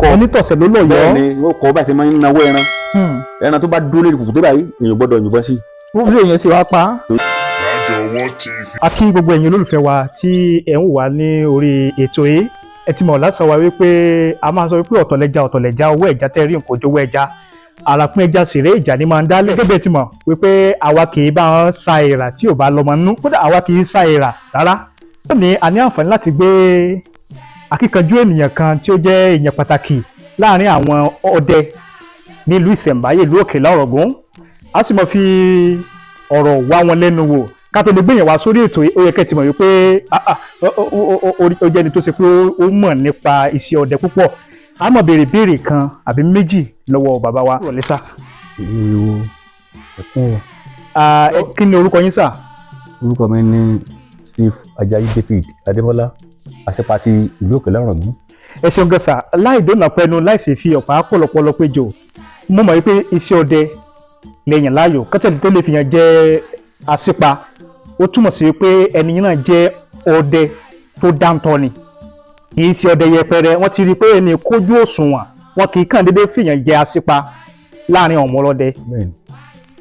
kọ ẹni tọ̀sẹ̀ ló lọ yọ bẹ́ẹ̀ ni ó kọ bá ṣe máa ń náwó ẹran tó bá dúró lórí kùkù tó báyìí èèyàn gbọ́dọ̀ yìnbọn sí. ó fi èèyàn sì wá pa á. a kí gbogbo ẹ̀yin olólùfẹ́ wa tí ẹ̀ ń wà ní orí ètò yìí ẹ ti mọ̀ lásán wa wípé a máa sọ wípé ọ̀tọ̀lẹ̀já owó ẹja tẹ́ rí nǹkan ojówó ẹja àràpín ẹja sèré ìjà ni máa ń dálẹ̀ gẹ́gẹ́ bí ẹ ti mọ̀ wípé àwa kì í bá wọn sa èèrà tí ò bá lọ́mọ nínú kódà àwa kì í sa èèrà rárá. lónìí a ní àǹfààní láti gbé akíkanjú ènìyàn kan tí ó jẹ́ èèyàn pàtàkì láàrin àwọn ọdẹ nílùú ìṣẹ̀ǹbáyé ìlú Òkèlà Ọ̀ràngún a sì mọ̀ fi ọ̀rọ̀ wá wọn lẹ́nu wò ká tó lè gbìyànjú wá sórí ètò ó yẹ kẹ́ ti mọ̀ wípé ó jẹ́ ẹni tó ṣe pé ó mọ̀ nípa iṣẹ́ ọdẹ púpọ̀ a mọ̀ béèrè kan àbí méjì lọ́wọ́ bàbá wa. Kí ni orúkọ yín sà? Orúkọ mi ni Chief Ajayi David Adébọ́lá Aṣípatì ìlú Òkèlà Ọ̀ràngún. Ẹ ṣeun gan sà, láì dóná pẹnu láìsí fi ọ̀pá pọ̀lọpọ̀lọ péjọ mo mọ̀ wípé iṣẹ́ ọdẹ lẹ́yìn láàyò kọ́tẹ́lì tó lè fi yàn jẹ́ àṣípa ó túmọ̀ sí pé ẹni náà jẹ́ ọdẹ tó dáńtọ́ ni kì í ṣe ọdẹ yẹpẹrẹ wọ́n ti rí i pé ẹni kójú òṣùwọ̀n wọn kì í kàn déédéé fìyàn jẹ àṣípa láàrin ọmọ ọlọ́dẹ.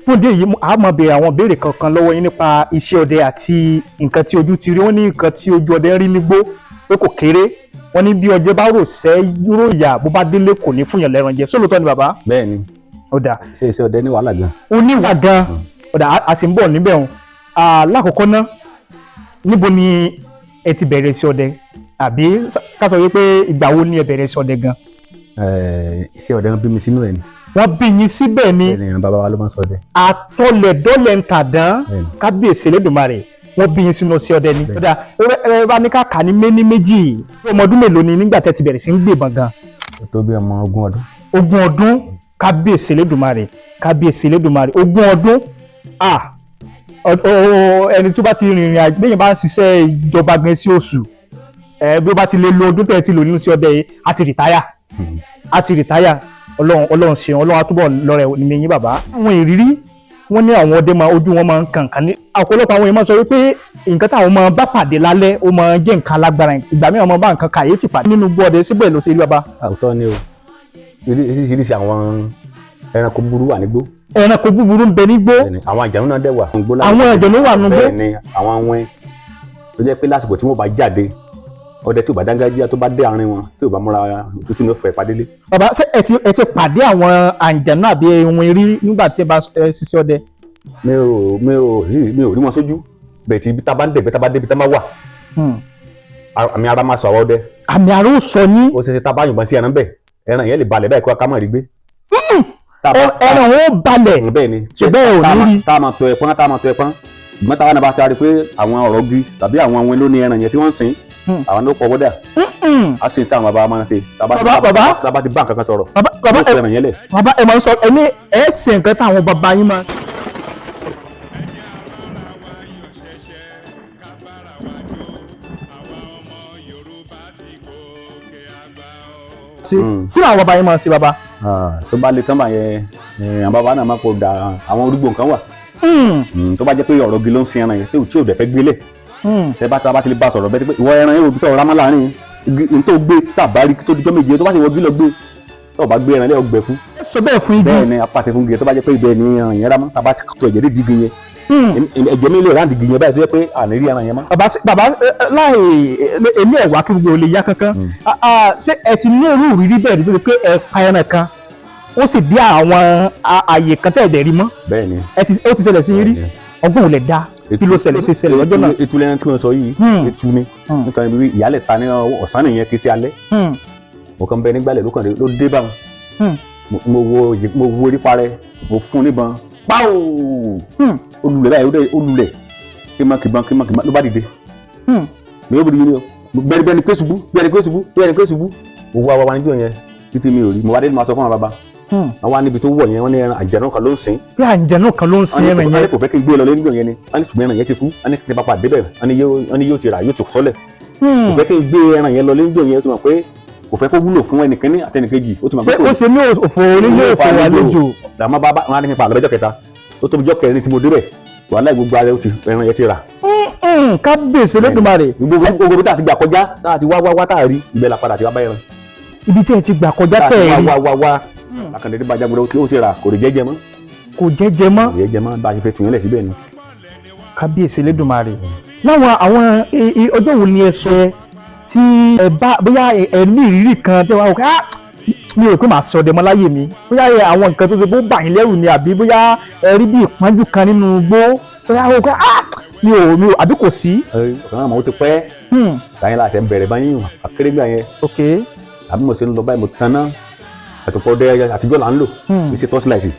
fún ìdí èyí a máa béèrè àwọn ìbéèrè kankan lọ́wọ́ yín nípa iṣẹ́ ọdẹ àti nǹkan tí ojú ti rí wọ́n ní nǹkan tí ojú ọdẹ rí nígbó pé kò kéré wọ́n ní bí ọjọ́ bá rò sẹ́ rò yà bó bá délé kò ní fúnyàn lẹ́ran jẹ sólótọ́ ni bàbá. bẹ́ẹ̀ni ó dà ṣe iṣẹ́ ọdẹ ní wàhálà gan. ó ní wà gan ó dà a sì ń bọ̀ níbẹ̀ o lákòókò náà níbo ni ẹ ti bẹ̀rẹ̀ iṣẹ́ ọdẹ àbí ká sọ wípé ìgbà wo ni ẹ bẹ̀rẹ̀ iṣẹ́ ọdẹ gan. Iṣẹ́ ọdẹ bí mi sínú ẹ ni. wọ́n bí yín síbẹ̀ ni. bẹ́ẹ̀ni ìran bàbá wa ló máa ń sọ ọdẹ. àtọlẹ̀dọ́lẹ̀ ń tàdán kábíyèsí Elédùmarè wọ́n bí yín sínú iṣẹ́ ọdẹ ni. kódà ẹ bá ní ká kà ní méní méjì ọmọ ọdún mélòó ni nígbà tẹ́ ti bẹ̀rẹ̀ sí ń gbébọn gan. tó bí ọmọ 20 ọdún. 20 ọdún kábíyèsí Elédùmarè kábíyèsí Elédùmarè 20 ọdún ẹni tó bá ti rìnrìn àjò bẹ́yìn bá ń ṣiṣẹ́ ìjọba gan sí oṣù bí ó bá ti lè lo ọdún tẹ̀ ti lò nínú sí ọdẹ yìí á ti rìtáyà ọlọ́run ṣeun ọlọ́run àtúbọ̀ lọ́rẹ̀ ní yín bàbá. àwọn ìrírí wọ́n ní àwọn ọdẹ ojú wọn máa ń kàǹkàn ní ọ̀pọ̀lọpọ̀ àwọn èèyàn máa sọ wípé nǹkan táwọn máa bá pàdé lálẹ́ ó máa jẹ́ nǹkan alágbára ìgbà mìíràn máa bá nǹkan kàyéfì pàdé nínú gbọ́dẹ síbẹ̀ ló ṣe rí bàbá. àwùjọ ni o oríṣiríṣi àwọn ẹranko búburú wà nígbó. ẹranko búburú ń bẹ nígbó. àwọn àjànú náà dẹ̀ wà. àwọn àjànú wà nígbó. bẹ́ẹ̀ni àwọn àwọn tó jẹ́ pé lásìkò tí wọ́n bá jáde ọdẹ tí ò bá dángájíá tó bá dé àárín wọn tí ò bá múra tútù ní ọ̀fẹ́ padélé. bàbá ṣé ẹ ti pàdé àwọn àjànú àbí ohun eré nígbà tí ẹ bá ṣiṣẹ́ ọdẹ. mi ò rí wọn sójú bẹ́ẹ̀ tí ibi tá a bá ń dẹ̀ ibi tá a bá dé ibi tá a máa wà. àmì ara máa sọ àwọn ọdẹ. àmì ara ó sọ yín. ó ṣe ṣe tá a bá yìnbọn sí ẹran bẹ́ẹ̀ ẹran yẹn lè balẹ̀ báyìí kó ká má rí gbé. ẹran ó balẹ̀. bẹ́ẹ̀ ni ṣùgbọ́n ò ní rí. tá a máa tọ ẹpọ́n ìgbọ́n táwọn náà bá ti rí pé àwọn ọ̀rọ̀ gi tàbí àwọn ló ní ẹran yẹn tí wọ́n ń sìn àwọn ló pọ̀ wọ́dà á sì táwọn bàbá máa ń ṣe tábà ti bá nǹkan kan sọ̀rọ̀ bàbá ẹ máa ń sọ ẹni ẹ ṣe nǹkan táwọn bàbá yín máa. kí làwọn bàbá yín máa ń ṣe bàbá. tó bá le tán báyẹn àwọn bàbá náà máa kó da àwọn orúgbó nǹkan wà tó bá jẹ́ pé ọ̀rọ̀ gi ló ń sin ẹran yẹn tí ò dẹ̀ fẹ́ gbélé tẹ bá ti lè bá sọ̀rọ̀ bẹ́ẹ̀ pé ìwọ ẹran yẹn òbí tó ọ̀rá mọ́ láàrin n tó gbé tàbárí tó dijọ́ méje tó bá ṣe wọ gí lọ gbé tó bá gbé ẹran lé ọgbẹ fún. sọ bẹ́ẹ̀ fún igi. bẹ́ẹ̀ ni apàṣẹ fún igi tó bá jẹ́ pé ibẹ̀ ni ẹran yẹn rá mọ́ tàbá tó ẹ̀jẹ̀ lè digi yẹn ẹ̀jẹ̀ mi lè ráǹdì igi yẹn báyìí tó yẹ pé àní rí ẹran yẹn mọ́. bàbá láì èmi ẹ̀wà kí gbogbo olè yá kankan ṣé ẹ ti ní irú ìrírí bẹ́ẹ̀ nítorí pé ẹ pa ẹran kan ó sì bí àwọn àyè kan tẹ̀ ẹ̀dẹ̀ rí mọ́. bẹ́ẹ̀ ni ó ti ṣẹlẹ̀ sí yín rí ọgbọ́n ò lè dá kí ló ṣẹlẹ̀ sí ṣẹlẹ̀ lọ́jọ́ náà. etu lẹ́nu tí wọ́n sọ yìí etu ni nítorí bí ìyálẹ̀ ta ní ọ̀sán nìyẹn kì í ṣe alẹ́ mo kàn bẹ nígbàlẹ̀ ló dé bá mo wo orí parẹ́ mo fún níbọn páò olùlẹ̀ báyìí olùlẹ̀ kímọ̀kìmọ̀ ló bá dìde mi ò bí dìde o bẹ́ẹ̀ ni pé ṣubú mo wá wá níjọ́ yẹn títí mi ò rí mo wá dé mo sọ fún àwọn bàbá àwọn wá níbi tó wọ̀ yẹn wọ́n ní àjànú kan ló ń sìn. bí àjànú kan ló ń sìn ẹran yẹn. wọ́n ní kò fẹ́ kí n gbé lọ lẹ́nu yẹn ni wọ́n ní ṣùgbọ́n ẹran yẹn ti kú wọ́n ní kí n bá pàdé bẹ́ẹ̀ wọ́n ní yóò ti rà yóò ti sọ́lẹ̀. kò fẹ́ kí n gbé ẹran yẹn lọ lẹ́nu yẹn tó mọ̀ pé kò fẹ́ kó wúlò fún ẹnìkan ní àtẹnìkejì. pé ó ṣe ní òfò onílé òfò àlejò. làmọ́ bá wọn á ní kí n pa àlọ́jọ́ kẹta tó tóbi jọ́ kẹrin tí mo débẹ̀ wàhálà gbogbo ara ẹran yẹn ti rà. kábíyèsí Elédùmarè. gbogbo bí tá a ti gbà kọjá tá a ti wá tá a rí ibẹ̀ la padà ti wá bá ẹran. ibi tí ẹ ti gbà kọjá tẹ̀ rí. wá akàndéédé bá Jagunlabi tí ó ti rà kò rí jẹ́jẹ́ mọ́. kò jẹ́jẹ́ mọ́. kò jẹ́jẹ́ mọ́ bá a ṣe fẹ́ tún yẹn lẹ̀ síbẹ̀ ni. kábíyèsí Elédùmarè láwọn àwọn ọjọ́ wo ni ẹ sọ ẹ tí ẹ bá bóyá ẹ ní ìrírí kan tẹ́ wá wò ká mi ò pé màá sọ ọdẹ mọ́ láyé mi bóyá àwọn nǹkan tó ṣe bó bà yín lẹ́rù ni àbí bóyá ẹ rí bí ìpọ́njú kan nínú igbó bóyá wò ká mi ò àbí kò sí. ọ̀kan àmọ́ ó ti pẹ́ báyìí láti ẹ̀ bẹ̀rẹ̀ báyìí akérègbè yẹn. ok. àbí mo ṣe ń lọ báyìí mo tan náà àtùpọ̀ ọdẹ àtijọ́ là ń lò kì í ṣe tọ́sílàìtì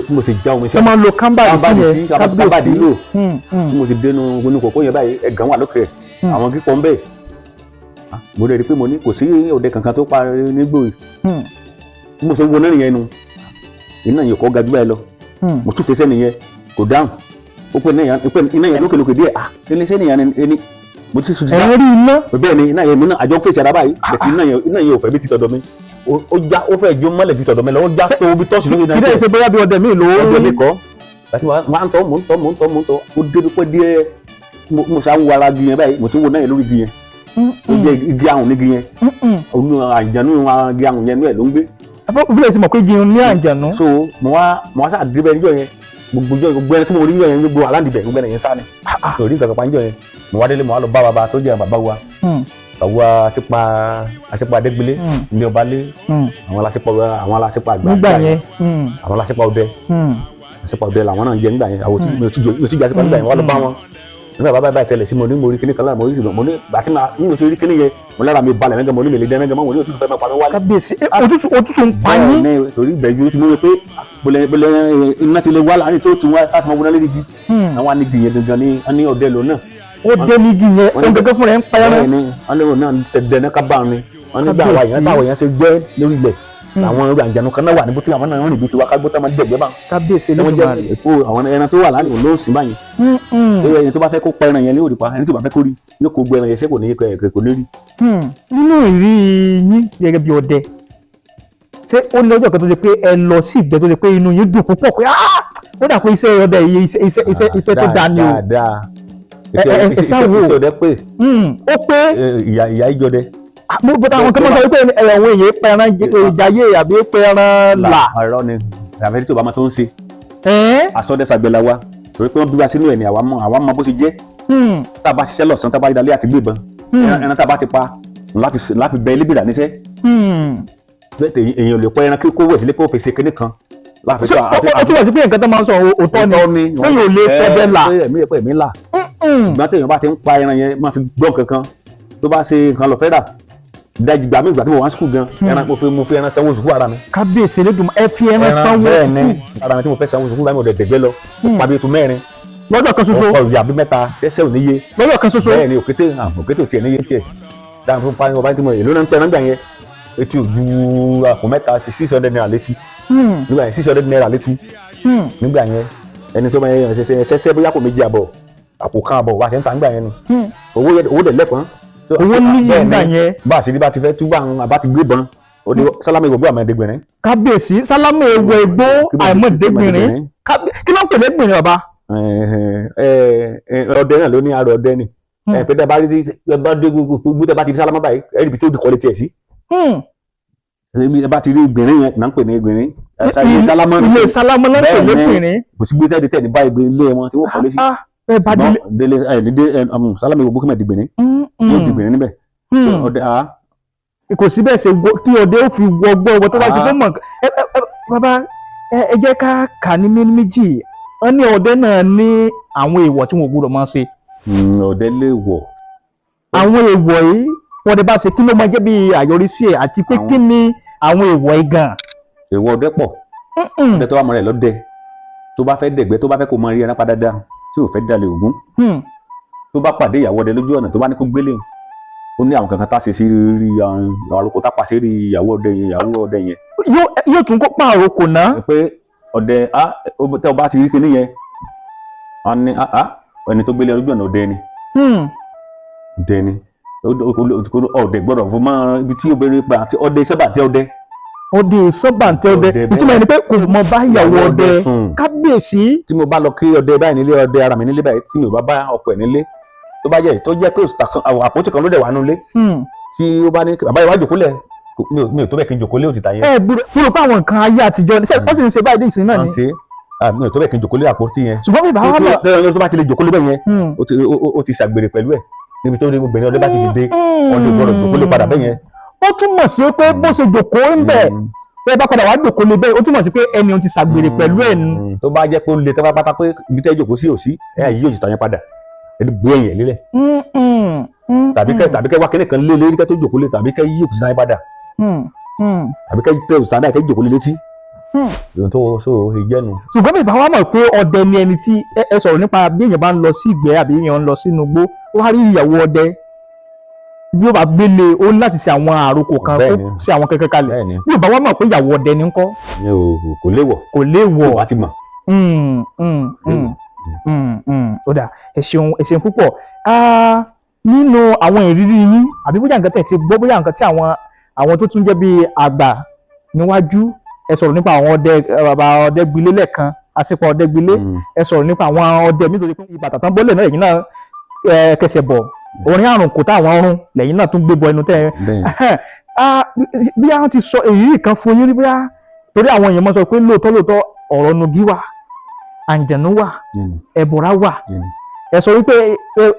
mo sì já omi sí. ẹ máa lo kámbàdì sí yẹn kámbàdì lò mo sì dénú inú kòkó yẹn báyìí ẹ̀gàn wà lókè àwọn kíkọ́ ń bẹ̀ mo rẹ̀ rí pé mo ní kò sí ọdẹ kankan tó pa nígbò yìí mo ṣe ń wo náà nìyẹn nu iná yẹn kọ́ gajú báyìí lọ mo tún fẹsẹ̀ nìyẹn kò dáhùn ó pé iná yẹn lókèlókè díẹ̀ iléeṣẹ́ nìyẹn ni mo ti sùn. ẹ̀rọ rí iná. bẹ́ẹ̀ ni iná yẹn mi náà àjọ ń fèsì ara báyìí iná yẹn ò fẹ́ bí ti tọ̀dọ̀ mi ó já ó fẹ́ jó mọ́lẹ̀ ju tọ̀dọ̀ mi lọ ó já tó bí tọ́sí lókè náà. kí lè ṣe bóyá bí ọdẹ mi lò ó. ọdẹ mi kọ́ láti máa ń tọ́ mò ń tọ́ ó débi pé díẹ̀ mo ṣe àwọn ara gi yẹn báyìí mo ti wo náà yẹn lórí gi yẹn ó jẹ́ igi ahùn ní gi yẹn olú àjànú igi ahùn yẹn ló ń gbé. bí lè ṣe mọ̀ pé igi ní àjànú. so mo wá sáà dé bẹ́ẹ̀ níjọ́ yẹn gbogbo ẹni tí mo rí níjọ́ yẹn gbogbo aláǹdìbẹ̀ gbogbo ẹni yẹn sá ni torí nǹkan kan pa níjọ́ yẹn mo wá délé mo wá lọ bá bàbá tó jẹ́ bàbá wa àwa àṣepa adégbélé ilé ọba lé àwọn aláṣepa àgbà nígbà yẹn àwọn aláṣepa ọdẹ làwọn náà jẹ nígbà yẹn àwọn tí mo ti jẹ àṣepa nígbà yẹn wọ́n lọ bá wọn nígbà bàbá báyìí ṣẹlẹ̀ sí mo ní mo rí kíní kan lára mo rí ṣùgbọ́n mo ní àti ní mo ṣe rí kíní yẹn mo lára mi balẹ̀ mẹ́gàn mo ní mèlè dẹ́mẹ́gàn mo ní òtútù fẹ́ máa pa mí wálé. kábíyèsí òtútù ń pa yín. bẹ́ẹ̀ torí ìbẹ̀jú tí mo rí pé bọ̀lẹ̀ iná ti lè wá láàrin tó ti wá láti máa wọná lé nígi àwọn anigi yẹn gangan ní ọdẹ lò náà. ó dé nígi yẹn ó gẹ́gẹ́ fúnra ẹ̀ ń pa yẹn. bẹ́ẹ̀ ni wọ́n lérò náà tẹ̀dẹ̀ náà kábà ni wọ́n ní bí àwọn èèyàn ṣe jẹ́ lórí ilẹ̀ àwọn àjànú kan náà wà níbo tí àwọn náà rìn bí tiwa kágbó tá máa ń dẹ̀gbẹ́ bá. kábíyèsí Elédùmarè àwọn ẹran tó wà lánàá ló ń sìn báyìí. ẹni tó bá fẹ́ kó pa ẹran yẹn ní òrìpa ẹni tó bá fẹ́ kó rí yóò kó gbé ẹran yẹn ṣé kò ní kò ní rí. nínú ìrírí yín gẹ́gẹ́ bí ọdẹ ṣé ó ní ọjọ́ kan tó ṣe pé ẹ lọ sí ìgbẹ́ tó ṣe pé inú yín dùn púpọ̀ pé ó dà pé iṣẹ́ ọdẹ yìí iṣẹ́ tó dáa ni o. dáadáa iṣẹ́ ọdẹ pé ó pé ìyá ìjọdẹ. bọ́tà àwọn kan máa sọ pé àwọn èèyàn pẹran ìjayé àbí pẹran là. ọ̀rọ̀ ni àfẹ́rí tí o bá máa tó ń ṣe. asọ́dẹ́sàgbẹ́la wa torí pé wọ́n bí wa sínú ẹ̀ ní àwa mọ bó ṣe jẹ́. tá a bá ṣiṣẹ́ lọ́sàn-án tá a bá rí dalẹ́ àti gbé ìbọn ẹran tá a bá ti pa láfi bẹ ilé bìrà níṣẹ́. èèyàn ò lè pọ ẹran kí kó wẹ̀ sílé kó fèsì kinní kan. ó túbọ̀ sí pé nǹkan tó máa ń sọ òótọ́ ni wọ́n yóò lè sọ́dẹ́ là. ẹ̀mí là ìgbà téèyàn bá ti ń pa ẹran yẹn máa fi gbọ́ kankan tó bá ṣe nǹkan lọ fẹ́ dà dájú gbà mí ìgbà tí mo wá sùkúl gan ẹran mo fi ẹran sanwó sùkúl ara mi. kábíyèsí Elédùmarè ẹ fi ẹran sanwó sùkúl ara mi tí mo fẹ́ sanwó sùkúl báyìí mo dẹ̀ dẹ̀gbẹ́ lọ pàbí ètò mẹ́rin lọ́jọ́ kan ṣoṣo ọkọ̀ ìyá bí mẹ́ta ṣẹ́ṣẹ́ ò níye lọ́jọ́ kan ṣoṣo bẹ́ẹ̀ ni òkété ò tiẹ̀ níye tiẹ̀ dáhùn fún pàrọ̀ báyìí tí mo èlò náà ń pẹ́ náà gbà yẹn etí ò ju àpò mẹ́ta sí 600 naira létí nígbà yẹn 600 naira létí nígbà yẹn ẹni tó máa yẹ ṣẹ́ṣẹ́ bóyá kò méjì àbọ̀ àpò kan àbọ̀ wá ṣe ń ta nígbà yẹn nu owó dẹ̀ lẹ́kọ̀ọ́ owó níyì nígbà yẹn bá a ṣe ní bá ti fẹ́ tú bá a ti gbé bọn ó ní sálámù ìwògbó àmọ́dégbìnrin. kábíyèsí sálámù ìwògbó àmọ́dégbìnrin kí ló ń pè lẹ́gbìnrin ọba. ọdẹ náà ló ní arọ ọdẹ ni pé tẹ bá rí bá dé gbogbo tẹ bá ti di sálámù báyìí ẹ níbi tó di kọ́lé tiẹ̀ sí. ẹ bá ti rí ìgbìnrin yẹn náà ń pè ní ìgbìnrin. ilé sálámù náà ń pè lẹ́gbìnrin. kò sí gbé tẹ́ ní báyìí gbé ilé wọn tí wọ́n kọ́lé sí. ẹ bá délé sálámù ìwògbó kí mẹ́ dìgbìnrin yóò dìgbìnrin níbẹ̀. kò sí bẹ́ẹ̀ ṣe kí ọdẹ ó fi wọgbọ́ ọgbọ́ tó bá ṣe fún mọ̀ bàbá ẹ jẹ́ ká kà ní méjì wọ́n ní ọdẹ náà ní àwọn èèwọ̀ tí wọ́n gbọ́dọ̀ máa ṣe. ọdẹ lè wọ̀. àwọn èèwọ̀ yìí wọ́n dẹ̀ bá ṣe kí ló máa jẹ́ bí àyọrísí ẹ̀ àti pé kí ni àwọn èèwọ̀ yìí gan. èèwọ̀ ọdẹ pọ̀ ọdẹ tó bá mọ rẹ̀ lọ́dẹ tó bá fẹ́ dẹ̀gbẹ́ tó bá fẹ́ kó mọ rí ẹran padà dá tí ò fẹ́ dalẹ̀ ògún tó bá pàdé ìyàwó ọdẹ lójú ọ̀nà tó bá ní kó gbélé ó ní àwọn kankan tá a ṣe sí rí àwọn àròkọ tá a pa sí rí ìyàwó ọdẹ yẹn. yóò tún kó pa àròkọ náà. pé ọdẹ tẹ ọ bá ti rí kinní yẹn wọn ní ẹni tó gbélé lójú ọ̀nà ọdẹ ni. ọdẹ ni ọdẹ gbọ́dọ̀ fún mọ́ ibi tí obìnrin pa àti ọdẹ sábà tẹ ọdẹ. ọdẹ sábà tẹ ọdẹ ìtumọ̀ ẹni pé kò mọ bá ìyàwó ọdẹ kábíyèsí. tí mo bá lọ kí ọdẹ báyìí nílé ọdẹ ara mi nílé báyìí tí mi ò bá bá ọkọ ẹ̀ nílé tó bá jẹ́ pé àpótí kan ló dẹ̀ wà nulẹ̀ tí ó bá ní bàbá ìwádìí kúlẹ̀ mi ò tó bẹ́ẹ̀ kí n jòkó lé òtítà yẹn. ẹ gbúdọ̀ pé àwọn nǹkan ayé àtijọ́ ni wọ́n sì ń ṣe báyìí ní ìsìn náà ni. mi ò tó bẹ́ẹ̀ kí n jòkó lé àpótí yẹn. ṣùgbọ́n bí bàbá lọ tó bá ti lè jòkó lé bẹ́ẹ̀ yẹn ó ti ṣàgbèrè pẹ̀lú ẹ̀ níbi tó ní obìnrin ọdẹ bá ti dìde ọdẹ gbọ́dọ̀ jòkó lé padà bẹ́ẹ̀ yẹn. ó túmọ̀ sí pé bó ṣe jòkó ń bẹ̀ bẹ́ẹ̀ bá padà wá jòkó lé bẹ́ẹ̀ ó túmọ̀ sí pé ẹni ti ṣàgbèrè pẹ̀lú ẹ̀ nu. tó bá jẹ́ pé ó le tẹ́ pátá pé ibi tẹ́ jòkó sí òsí ẹ̀ yí òṣìṣẹ́ yẹn padà ẹ̀ gbé ẹ̀yìn ẹ̀ lélẹ̀. tàbí kẹ́ wá kẹ́lẹ́ kan lé lérí kẹ́ tó jòkó lé tàbí kẹ́ yí òṣìṣẹ́ yẹn padà àbí kẹ́ tẹ òṣìṣẹ́ náà kẹ́ jòkó lé létí. ìròyìn tó so ìjẹ́nu. ṣùgbọ́n bàbá wa mọ̀ pé ọdẹ ni ẹni tí ẹ sọ̀rọ̀ nípa bí èèyàn bá ń lọ sí ìgbẹ́ àbí èèyàn ń lọ sínú igbó wá rí ìyàwó ọdẹ bí ó bá gbélé ó ní láti ṣe àwọn àròkọ kan kó ṣe àwọn kẹ̀kẹ́ kalẹ̀ bí bàbá wa mọ̀ pé ìyàwó ọdẹ ni ń kọ́. kò léwọ̀. kò léwọ̀. kò bá ti mọ̀. ó dà ẹ ṣeun púpọ̀ nínú àwọn ìrírí yín àbí bóyá nǹkan tẹ̀ ti gbọ́ bóyá nǹkan tí àwọn tó tún jẹ́ bíi àgbà níwájú ẹ sọ̀rọ̀ nípa àwọn ọdẹ bàbá ọdẹ gbilé lẹ́ẹ̀kan àsìkò ọdẹ gbilé ẹ sọ̀rọ̀ nípa àwọn ọdẹ nítorí pé ìbàtà tán bọ́lẹ̀ náà ẹ̀yìn náà kẹsẹ̀ bọ̀ orin àrùn kò táwọn ọrùn lẹ́yìn náà tún gbé bọ ẹnu tẹ́ bí wọ́n ti sọ èyí kan fún yín rí bóyá torí àwọn èèyàn máa sọ pé lóòótọ́ ọ̀rọ̀ nugi wà àǹjẹ̀nú wà ẹ̀bùrà wà ẹ sọ wípé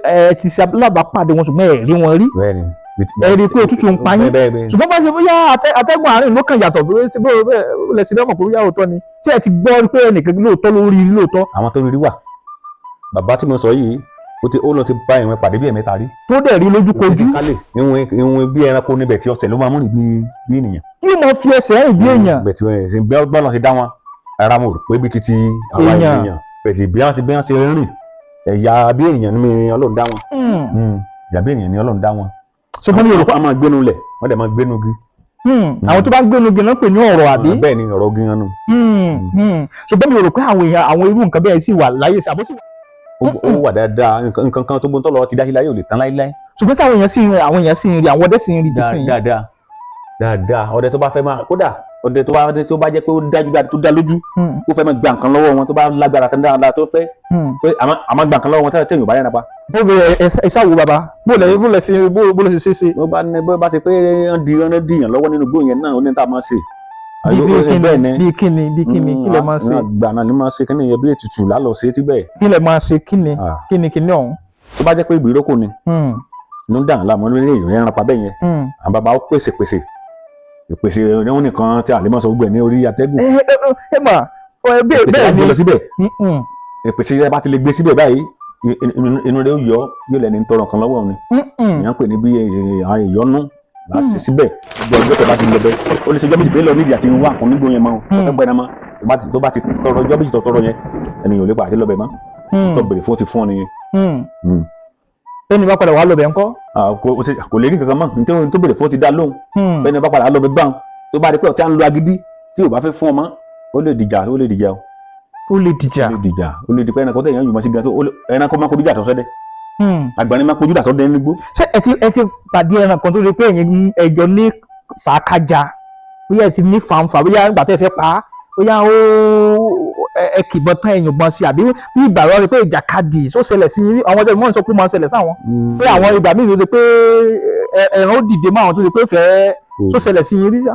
ẹ ti ṣe alábàápàdé wọn ṣùgbọ́n ẹ rí wọn rí ẹ rí i pé òtútù ń pa yín ṣùgbọ́n bá ṣe bóyá atẹ́gùn àárín ló kàn yàtọ̀ bí ó lẹ sí lẹ́mọ̀ pé bóyá òótọ́ ni tí ẹ ti gbọ́ pé ẹnìkan lóòótọ́ ló rí lóòótọ́. àwọn tó rí wà bàbá tí mo sọ yìí ó lọ ti bá ìwọ̀n pàdé bí ẹ̀mẹ́ta rí. tó dẹ̀ rí lójúkojú. ìwọ̀n bí ẹranko níbẹ̀ tí ọ̀sẹ̀ ló máa mú rìn bí ènìyàn. kí ló máa fi ẹsẹ̀ rìn bí èèyàn. bẹ̀tì ẹ̀sìn bí ọlọ́run ṣe dá wọn ara mo rò pé bí titi àwa ènìyàn bẹ̀tì bí wọ́n ṣe rìn ẹ̀yà bí ènìyàn ni ọlọ́run dá wọn. ẹ̀yà bí ènìyàn ni ọlọ́run dá wọn. ṣùgbọ́n mi ò rò pé àwọn máa gbénu lẹ̀ wọ́n dẹ̀ máa gbénu gi. àwọn tó bá ń gbénu gi náà pè ní ọ̀rọ̀ àbí. bẹ́ẹ̀ ni ọ̀rọ̀ gi hàn nù. ṣùgbọ́n mi ò rò pé àwọn irú nǹkan bẹ́ẹ̀ sì wà láyé ṣàbọ̀sí ó wà dáadáa nǹkan kan tó gbóntọ́ lọ ti dá sí láyé ò lè tán láíláí. ṣùgbọ́n sí àwọn èèyàn sì ń rí àwọn ọdẹ sì ń rí dísìn. dáadáa ọdẹ tó bá fẹ́ máa kódà ọdẹ tó bá jẹ́ pé ó dájú dáadáa tó dá lójú ó fẹ́ máa gba nǹkan lọ́wọ́ wọn tó bá lágbára tán dáadáa tó fẹ́ pé àmọ́ gba nǹkan lọ́wọ́ wọn tẹ́lẹ̀ yóò bá yẹn nípa. bó ẹ ṣáwo bàbá bó lẹ ṣe. bó bá ti pé wọ́n dìyàn lọ́wọ́ nínú gbóyè yẹn náà ó ní tá a máa ṣe. bí kíni kí lẹ máa ṣe. gbàna ni máa ṣe kíni yẹn bí ètùtù lálọ́ ṣe tí bẹ́ẹ̀. kí lẹ máa ṣe kíni ọ̀hún. tó bá jẹ́ pé ìgbèrókò ni inú dàn láàmú lórí èèyàn ẹran pa bẹ́ẹ̀ yẹn àwọn bàbá ó pèsè ìpèsè ìrẹ́wọ̀n nìkan tí àlè máa sọ gbẹ̀ ní orí atẹ́gùn. ẹ mà bẹ́ẹ̀ ni lọ síbẹ̀ ìpèsè ẹ bá ti lè gbé síbẹ̀ báyìí inú rẹ̀ yóò lẹ́ni tọrọ kan lọ́wọ́ ni ìyẹn pè ní bí ìyọnu láti síbẹ̀ gbogbo ọjọ́ tó bá ti lọ bẹ́ẹ̀ ó lè ṣe ọjọ́ méjì pé lọ nídìí àti wá nǹkan nígbó yẹn mọ́ ọ gbẹ́dá mọ́ tó bá ti tọrọ ọjọ́ méjì tó tọrọ yẹn ẹni yóò lè pa àti lọ bẹ̀ mọ́ tó bèrè fún ti fún ọ nìyẹn. ẹni bá padà wà lọ bẹ̀ ńkọ́. kò lè rí kankan mọ́ nítorí tó bèrè fún ti dá lóhùn bẹ́ẹ̀ni bá padà lọ bẹ̀ gbáhùn tó bá rí pé ọtí à ń lo agídí tí ò bá fẹ́ fún ọmọ ó lè dìjà ó lè dìjà ó lè dìpẹ́ ẹnìkan tó èèyàn yùmọ̀ sí gan tó ẹnìkan máa kojú jà tó sọ́dẹ̀ àgbàni máa kojú jà tó dẹ́ nígbó. ṣé ẹ ti pàdé ẹran kan tó lè pé ẹjọ́ ní fàákájà bóyá ẹ ti ní fàǹfà bóyá ìgbà tẹ́ fẹ́ pa á bóyá ẹ kìbọn tán ẹ̀yìn bọ́n sí àbí bí ìgbà rọ rí pé ìjàkadì tó ṣẹlẹ̀ sí àwọn ọjọ́ ìmọ̀ sọ pé máa ń ṣẹlẹ̀ sáwọn pé àwọn ìgbà míì ló ti pé ẹran ó dìde mọ́ àwọn tó ti pé fẹ́ tó ṣẹlẹ̀ sí yín rí sá.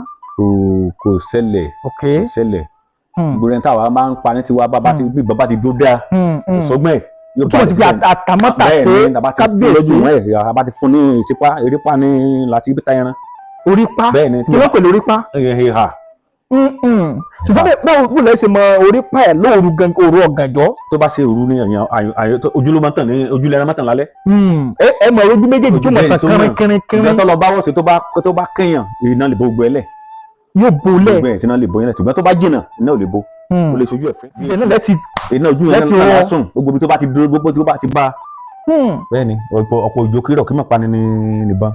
kò ṣẹlẹ̀ gbogbo ẹni táwa máa ń pa ní tiwa bí bàbá ti dúró dáa ìsọgbọ́n ẹ̀ yóò bá ti fi àtàmọ́tà ṣe kábíyèsí àbá ti fún ní ìsípá erépa ní láti ibi ta ẹran. orípa kí ló pè lórípa. ṣùgbọ́n báwo lẹ ṣe mọ orípa ẹ̀ lóòru ọ̀gànjọ́. tó bá ṣe òru ní ẹ̀yàn ojúlé máa tàn ní ojúlé ẹran máa tàn lálẹ́. ẹ mọ ojú méjèèjì tó mọ̀ tán kínníkínní. ìgbà tó lọ bá wọ́n ṣe tó bá kéèyàn iná lè bo gbogbo ẹ lẹ̀. yóò bo lẹ̀. gbogbo ẹ̀ tí iná lè bo yẹn lẹ̀ ṣùgbọ́n tó bá jìnnà iná ò lè bo. ó lè ṣojú ẹ̀ fẹ́. iná ojú yẹn náà náà sùn gbogbo ibi tó bá ti dúró gbogbo tó bá ti bá. bẹ́ẹ̀ni ọ̀pọ̀ òjò kírọ̀ kí mọ̀ pa ni nìbọn.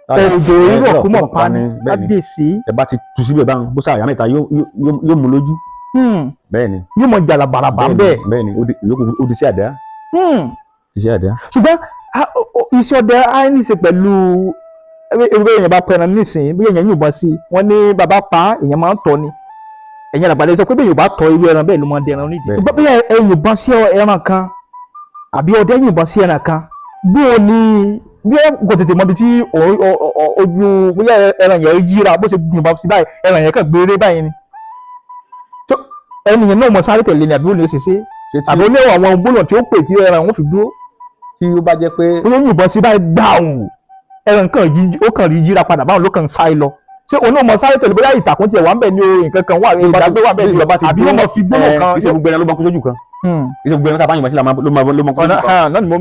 òjò rírọ̀ kí mọ̀ pa ni kábíyèsí. ẹ bá ti tu síbẹ̀ báwọn bó sáà yà mẹ́ta yóò mú lójú. bẹ́ẹ̀ni. yóò mọ jàlá bàràbà bẹ́ẹ̀. bẹ́ẹ̀ni ó ti sí àdá. ṣùgbọ́n iṣẹ́ ọdẹ á ní í ṣe pẹ̀lú ewé èèyàn bá pẹran nísìnyí bí èèyàn yìnbọn sí wọn ní bàbá pa èèyàn máa ń tọ́ ni ẹ̀yin àgbàdo sọ pé bí yorùbá tọ irú ẹran bẹ́ẹ̀ ló máa ń dẹran nídìí. ṣùgbọ́n bí ẹ yìnbọn sí ẹran kan àbí ọdẹ yìnbọn sí ẹran kan bó o ní bí ẹ kò tètè mọ ibi tí ojú bóyá ẹran yẹn yíra bó ṣe gbìyànjú sí báyìí ẹran yẹn kàn gbére báyìí ni ẹnìyẹn náà mọ sáré tẹ̀lé ni àbí ó lè ṣe ṣe àbí ó ní àwọn gbólóhùn tí ó pè tí ẹran wọn fi dúró tí ó bá jẹ́ pé ó ló yìnbọn sí báyìí gbàù ẹran kan rí yíra padà báwọn ló kàn ń sáré lọ ṣé òun náà mọ sáré tẹ̀lé bóyá ìtàkùn tiẹ̀ wà ń bẹ̀ ní o nǹkan kan wà ìdàgbé wà bẹ̀ ní o àbí ó mọ̀ fi gbólóhùn kan. iṣẹ́ gbogbo ẹran ló bá kú sójú kan iṣẹ́ gbogbo ẹran tá a bá yìnbọn sí ló máa kú sójú kan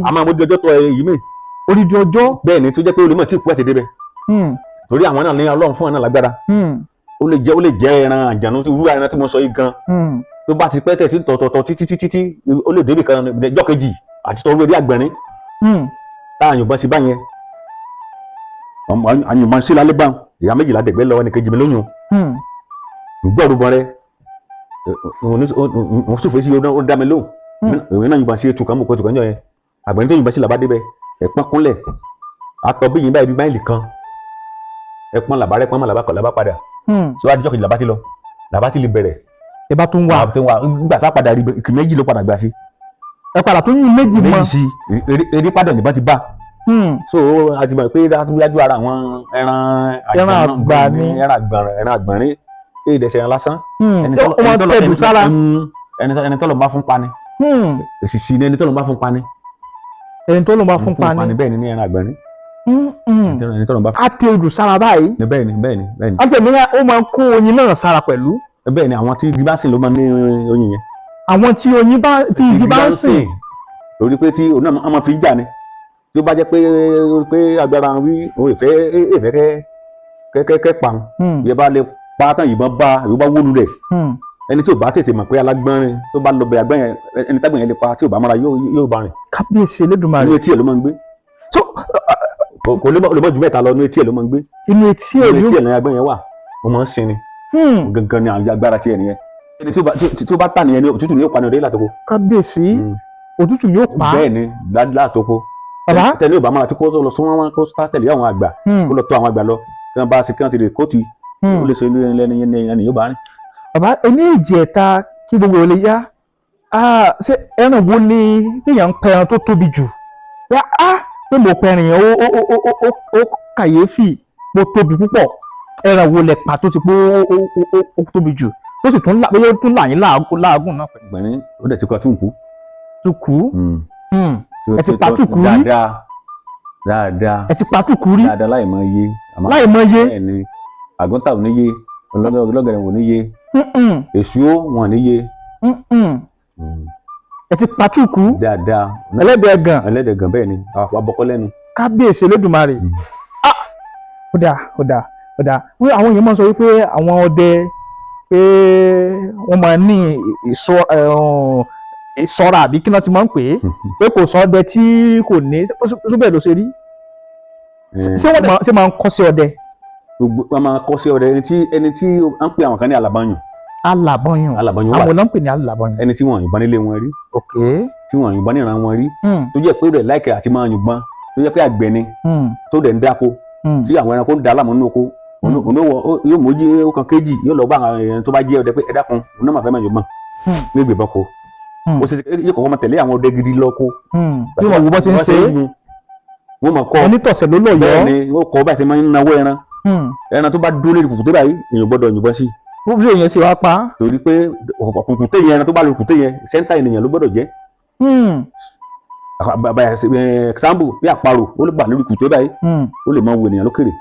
àmọ́ àwọn ojú ọjọ́ tó èyí mi. orídìí ọjọ́. bẹ́ẹ̀ ni tó jẹ́ pé olùmọ̀ tí kú ẹ̀ ti débẹ̀ torí àwọn náà ní Ọlọ́run fún ẹ̀ náà lágbára ó lè jẹ́ ẹran àjànú irú ẹran tí mo sọ yìí gan tó bá ti pẹ́ tẹ̀ tí tọ̀tọ̀tọ̀ títí ó lè débì kan ọjọ́ kejì àti tọrú eré àgbẹ̀rín tá a yìnbọn sí báyẹn àyìnbọn sí lálẹ́ báwọn ìyá méjìlá dẹ̀gbẹ́ lọ́wọ́ ní kejì mi lóyún gbọ́ ọ̀rùbọn rẹ mo sì fèsì ó dá mi lóhùn ìwé náà yìnbọn sí ètò kan mọ̀ pé ètò kan jọ yẹn àgbẹ̀rín tó yìnbọn sí làbá débẹ̀ ẹ̀pọ́n kúnlẹ̀ àtọ̀ bí yìnbọn ibi máìlì kan ẹ̀pọ́n làbá mọ́ làbá padà tí wàá dijọ́ kejì làbá ti lè bẹ̀rẹ̀ ẹ bá tún wà nígbà tá a padà rí ìkì méjì ló padà gbà sí. ẹ padà tún yín méjì mọ méjì sí eré padà nìbọn ti bá. so a ti mọ̀ pé dájú ara àwọn ẹran àgbọ̀nrín èyí dẹ̀ sẹ́yìn lásán. ẹni tọ́lọ̀ bá fún pani. èsìsì ni ẹni tọ́lọ̀ bá fún pani. ẹni tọ́lọ̀ bá fún pani. bẹ́ẹ̀ ni ní ẹran àgbọ̀nrín. a tẹ odù sára báyìí. bẹ́ẹ̀ ni. a tẹ̀ mí ó máa ń kó oyin náà sára pẹ̀lú. bẹ́ẹ̀ ni àwọn tí igi bá sìn ló máa ní oyin yẹn. àwọn tí igi bá ń sìn. torí pé tí òun náà máa fi jà ni tí ó bá jẹ́ pé agbára wí òun ìfẹ́ kẹ́kẹ́ pa yẹ bá lè pa tán ìbọn bá ìbọn bá wó lulẹ̀ ẹni tí ò bá tètè mọ̀ pé alágbọ́nrin tó bá lọ bẹ àgbọ̀n yẹn ẹni tágbọ̀n yẹn lè pa tí ò bá mọ́ra yóò bá rìn. kábíyèsí Elédùmarè. inú etí ẹ̀ ló máa ń gbé. kò lè mọ̀ jù mẹ́ta lọ inú etí ẹ̀ ló máa ń gbé. inú etí ẹ̀ ní agbọ̀n yẹn wà ó máa ń sin ni. gangan ni àwọn agbára tiẹ̀ nìyẹn ẹni tí ó bá tà nìyẹn ni òtútù ni yóò pa ní ọdẹ látòkò. kábíyèsí òtútù yóò pa. bẹ́ẹ̀ ni látòkò. bàbá tẹ̀lé òbá máa ti kó lọ sún wọn kó tẹ̀lé àwọn àgbà kó lọ tó àwọn àgbà lọ kí wọ́n bá ṣe kí wọ́n ti lè kóòtù ó lè ṣe lẹ́ni ẹni yóò bá rìn. bàbá ẹni ìjẹta kí gbogbo ò lè yá ṣé ẹran wo ni èèyàn ń pẹran tó tóbi jù pé mo pẹrin yẹn ó kàyéfì mo tóbi púpọ̀ ẹran wo lẹ pa tó ti pé ó tóbi jù tó sì tún là yín láàgùn náà pẹ̀lú. gbẹ̀rín ó dẹ̀ ti kọ́ túnkù. túkù ẹ ti pa túkù rí dáadáa ẹ ti pa túkù rí dáadáa láì mọ iye. láì mọ iye. bẹ́ẹ̀ ni àgọ́ntà ò ní yé ọlọ́gẹ̀rẹ̀ ò ní yé èṣù wọn ò ní yé. ẹ ti pa túkù dáadáa. ẹlẹ́dẹ̀ẹ̀gàn bẹ́ẹ̀ ni àbọ̀kọ́ lẹ́nu. kábíyèsí Elédùmarè ó dáa wí àwọn èèyàn máa sọ wípé àwọn ọdẹ pé wọ́n máa ní ìṣọ́ra àbí kí wọ́n ti máa ń pè é pé kò sọ ọdẹ tí kò ní ṣó bẹ́ẹ̀ ló ṣe rí ṣé wọ́n ṣe máa ń kọ́ sí ọdẹ. wọ́n máa kọ́ sí ọdẹ ẹni tí wọ́n ń pè àwọn kan ní alábọ́nyùn. alábọ́nyùn wà àwọn náà ń pè ní alábọ́nyùn. ẹni tí wọ́n yìnbọn nílé wọn rí. tí wọ́n yìnbọn níran wọn rí. tó jẹ́ pé rẹ̀ láìkẹ́ àti máa yìnbọn tó jẹ́ pé àgbẹ̀ ni tó dẹ̀ ń dáko tí àwọn ẹranko ń da aláàmú nínú oko yóò mójú ọkàn kejì yóò lọ bá àwọn èèyàn tó bá jẹ́ ọdẹ pé ẹ dákun òun náà máa fẹ́ máa yìnbọn ní ìgbébọn ko ó sì yóò kọ́kọ́ máa tẹ̀lé àwọn ọdẹ gidi lọ ko. bí wọn wo bó ṣe ń ṣe wọ́n máa kọ́ onítọ̀sẹ̀ ló lọ yọ bẹ́ẹ̀ ni wọ́n kọ́ báyìí ṣe máa ń nawó ẹran tó bá dúró lórí kùkùté báyìí èèyàn gbọ́dọ̀ yìnbọn sí. bí èèyàn ṣe wá pa. torí pé kùkùté yẹn ẹran tó bá lórí kùkùté yẹn sẹ́ńtà ènìyàn ló gbọ́dọ̀ jẹ́. example bí àparò ó lè gbà lórí kùkùté báyìí ó lè máa wo ènìyàn lókèrè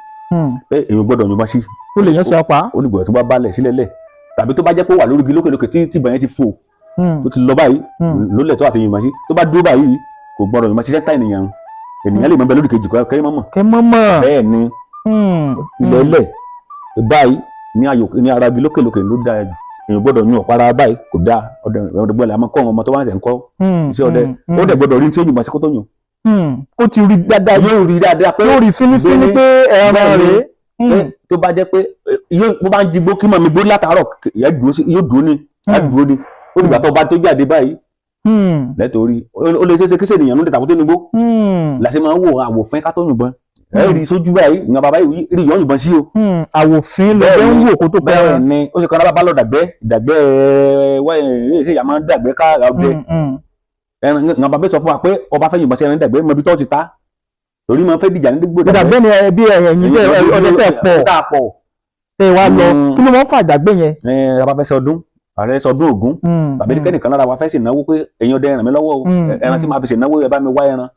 pé èèyàn gbọ́dọ̀ yìnbọn sí. ó lè yàn ṣe wá pa. ó lè gbọ́dọ̀ tó bá balẹ̀ sílẹ̀ lẹ̀ tàbí tó bá jẹ́ pé ó wà lórí igi lókè tí ìbọn yẹn ti fò tó ti lọ báyìí lólẹ̀ tó àti yìnbọn sí tó bá dúró báyìí kò gbọ́dọ̀ yìnbọn sí sẹ́ńtà ènìyàn lè mọ bẹ lórí kejì kẹ́ mọ́mọ́ bẹ́ẹ̀ ni ilẹ̀ báyìí ní ara igi lókè ló dáa jù èèyàn gbọ́dọ̀ yún ọ̀pára báyìí kò dáa ọdẹ gbọ́dọ̀ àmọ́ kọ́ ọmọ tó bá ń tẹ̀ ń kọ́ iṣẹ́ ọdẹ ó dẹ̀ gbọ́dọ̀ rí tí ó yìnbọn sí kó tó yùn. ó ti rí dáadáa yóò rí dáadáa pé yóò rí fínífíní pé ẹran rèé tó bá jẹ́ pé bó bá ń jigbó kí màmí gbó látàárọ̀ yóò dúró ní ó dìgbà tó bá tó jáde báyìí lẹ́tọ̀ọ́rí ó lè ṣeéṣe kí sènìyàn ló dé tàbí tó nígbó làṣẹ máa ń wo àwòfín ká tó yìnbọn ẹ rí sójú báyìí ìyàn bàbá yìí rí yọ̀ yìnbọn sí o. àwòfín ló fẹ́ ń wò kó tó pẹ́ bẹ́ẹ̀ ni ó sì kan lábàbá lọ dàgbẹ́ wáyé ìyá máa ń dàgbẹ́ ká ọdẹ ìyàn bàbá sọ fún wa pé ọba fẹ́ yìnbọn sí ẹran dàgbẹ́ mọ ibi tó ti ta torí máa fẹ́ dìjà ní gbogbo ìdàgbẹ́ ni ẹbí ẹ̀yìn ọdẹ tẹ̀ pọ̀ tẹ̀ wá lọ kí ló máa ń fa ìdàgbẹ́ yẹn. bàbá fẹ́ sọdún ààrẹ sọdún Ògún tàbí kẹ́nìkan lára wa fẹ́ sì náwó pé ẹ̀yin ọdẹ ràn mí lọ́wọ́ o ẹran tí màá fi ṣènáwó ẹ bá mi wá ẹran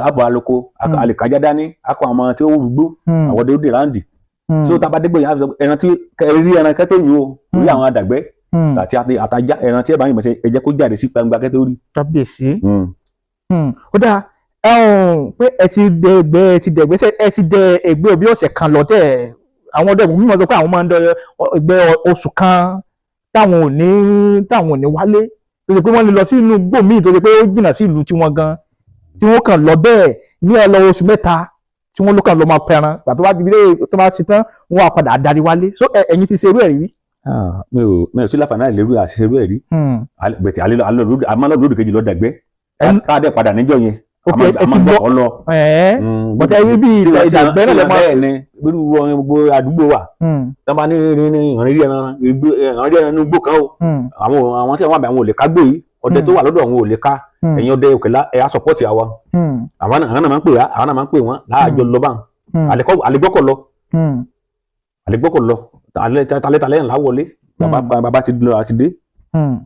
abọ aloko àlèkájá dání akọ àwọn ọmọ tí ó rúgbó àwọn ọdẹ ó dè ráǹdì so tá a bá dégbò yẹn ẹran tí rí ẹran kẹ́tẹ́ yìí o orí àwọn àdàgbẹ́ àti àtajá ẹran tí ẹ bá yìnbọn ṣe ẹ jẹ́ kó jáde sí gbangba kẹ́tẹ́ orí. kábíyèsí ó dáa pé ẹ ti dẹ̀gbẹ́ ẹ ti dẹ ẹgbẹ́ òbí ọ̀sẹ̀ kan lọ tẹ̀ àwọn ọdẹ ògùn mímọ́ sọ pé àwọn máa ń dẹ ẹgbẹ́ oṣù kan táwọn ò ní wálé tó ṣe pé wọ́n lè lọ sí inú igbó míì tó ṣe pé ó jìnnà sí ìlú tiwọn gan tí wọ́n kàn lọ bẹ́ẹ̀ ní ẹ lọ oṣù mẹ́ta tí wọ́n ló kàn lọ máa pẹran gbà tó bá di ilé tó bá ṣe tán wọ́n á padà darí wálé so ẹ̀yin ti ṣe irú ẹ̀ rí. mi ò sí láǹfààní àìlérú àṣìṣe irú ẹ̀ rí bẹ̀tẹ̀ àmọ́ lódò kejì lọ dàgbẹ́ ká dẹ̀ padà níjọ́ yẹn àmọ́ gbọ́kọ̀ lọ. bọ̀tẹ́ ibi bí ìdàgbẹ́ náà lè máa bẹ́ẹ̀ ni gbẹ́rù gbogbo àdúgbò wa tó bá ní ìrìn ẹran ní gbó kan o àwọn tí wọ́n àbẹ̀ àwọn ò lè ká gbé yìí ọdẹ tó wà lọ́dọ̀ àwọn ò lè ká ẹ̀yin ọdẹ òkèlá ẹ̀yà sọpọ́tì àwa àwọn náà máa ń pè àwọn náà máa ń pè wọ́n láàjọ lọ báwọn àlègbọ́kọ̀ lọ talẹ́talẹ́ ńlá wọlé bàbá ti lọ àti dé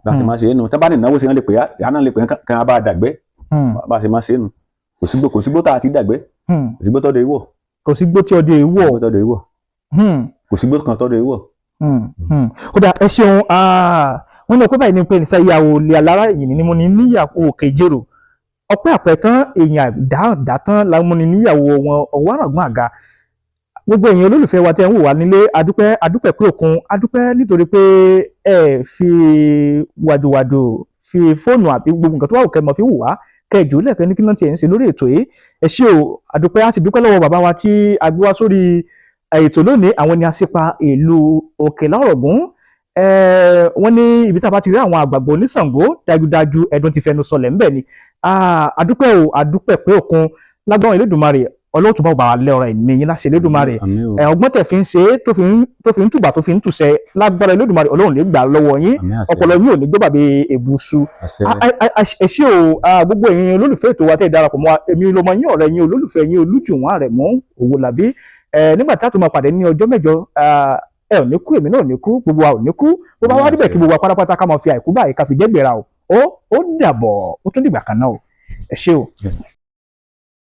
láti máa ṣe é nù tí wọ́n bá ní ìnáwó sí wọn lè pè á náà lè pè kàn án bá dàgbẹ́ bá ṣe máa ṣe é nù kò sígbó tá a ti dàgbẹ́ kò sígbó tọ́dọ̀ ìwọ̀ kò sígbó tí ọdẹ ìwọ̀ kò sígbó kan tọ́dọ̀ ìwọ̀. ó dà ẹ ṣeun wọ́n ní ọpẹ́ báyìí ní pé ní sáyàwó lè alára èyí ni mo ní níyàwó Òkèjèrò ọpẹ́ àpẹtán èèyàn àdátán làwọn ní níyàwó wọn ọwọ́ àràgbọ́n àga gbogbo èèyàn olólùfẹ́ wa tẹ́ ń wò wá nílé adúpẹ́ pé òkun adúpẹ́ nítorí pé ẹ fi wàdùwàdù fi fóònù àbí gbogbo nǹkan tó wà òkè mọ̀ fi wù wá kẹjọ lẹ́ẹ̀kan ní kí náà tiẹ̀ ń ṣe lórí ètò yìí ẹ ṣé o adúpẹ́ á sì dúpẹ́ lọ́wọ́ bàbá wa tí a gbé wá sórí ètò lónìí àwọn ni aṣípa ìlú Òkè-Lárọ̀gún wọ́n ní ibi tá a bá ti rí àwọn àgbàgbọ́ oníṣàngó dájúdájú ẹ̀dùn ti fẹnu sọlẹ̀ ńbẹ̀ ni adúpẹ́ o adúpẹ́ pé òkun lágbára Elédùmarè Ọlọ́run tó bá wà lẹ́ ọ̀rọ̀ ẹ̀mí yín láṣẹ Elédùmarè ọgbọ́n tẹ̀ fi ń ṣe tó fi ń tùbà tó fi ń tùṣẹ́ lágbára Elédùmarè Ọlọ́run lè gbà lọ́wọ́ yín ọpọlọ yín ò ní gbé bàbá èbùsù ẹ ṣé o gbogbo ẹ̀yin olólùfẹ́ ètò wa tẹ́ darapọ̀ mọ́ èmi lọmọ yín ọ̀rẹ́ yín olólùfẹ́ yín Olújùwọ̀n Àrẹ̀mú Òwòlàbí nígbà tá a tún máa pàdé ní ọjọ́ mẹ́jọ ẹ ò ní kú èmi náà ò ní kú gbogbo wa ò ní kú bó bá wá níbẹ̀ kí gbogbo wa pátápátá ká máa fi àìkú báyìí ká fi jẹ́ gbéra o ó dàbọ̀ ó tún dìgbà kan náà o ẹ ṣé o.